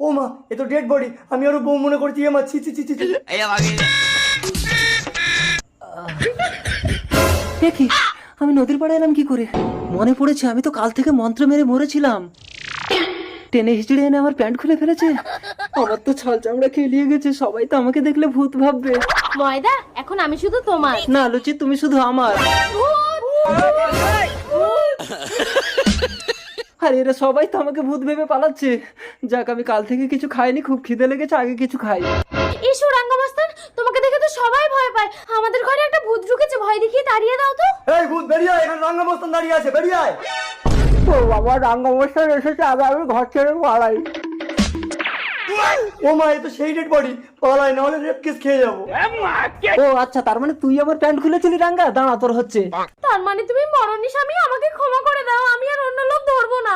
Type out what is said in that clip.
ও মা, এ তো dead body. আমি আরো বউ মনে করছি। মা, ছি ছি ছি ছি ছি। দেখি আমি নদীর পাড়ে এলাম কি করে? মনে পড়েছে, আমি তো কাল থেকে মন্ত্র মেরে মরেছিলাম। টেনে হিচড়ে এনে আমার প্যান্ট খুলে ফেলেছে। আমার তো ছাল চামড়া খেলিয়ে গেছে, সবাই তো আমাকে দেখলে ভূত ভাববে। ময়দা, এখন আমি শুধু তোমার। না লুচি, তুমি শুধু আমার। আর এরা সবাই তো আমাকে ভূত ভেবে পালাচ্ছে। যাক, আমি কাল থেকে কিছু খাইনি, খুব খিদে লেগেছে, আগে কিছু খাই। এসো রাঙ্গামাস্তান, তোমাকে দেখে তো সবাই ভয় পায়। আমাদের ঘরে একটা ভূত ঢুকেছে, ভয় দেখিয়ে তাড়িয়ে দাও তো। এই ভূত বেরিয়ে আয়, এখানে রাঙ্গামস্তান দাঁড়িয়ে আছে, বেরিয়ে আয়। ও বাবা, রাঙ্গামশাই এসেছে, আগে আমি ঘর ছেড়ে পালাই। ও মা, এ তো সেই ডেড বডি। পালাই, নাহলে রেপ কেস খেয়ে যাবো। ও আচ্ছা, তার মানে তুই আমার প্যান্ট খুলেছিলি রাঙ্গা? দাঁড়া, তোর হচ্ছে। তার মানে তুমি মরণী স্বামী, আমাকে ক্ষমা করে দাও, আমি আর অন্য লোক ধরবো না।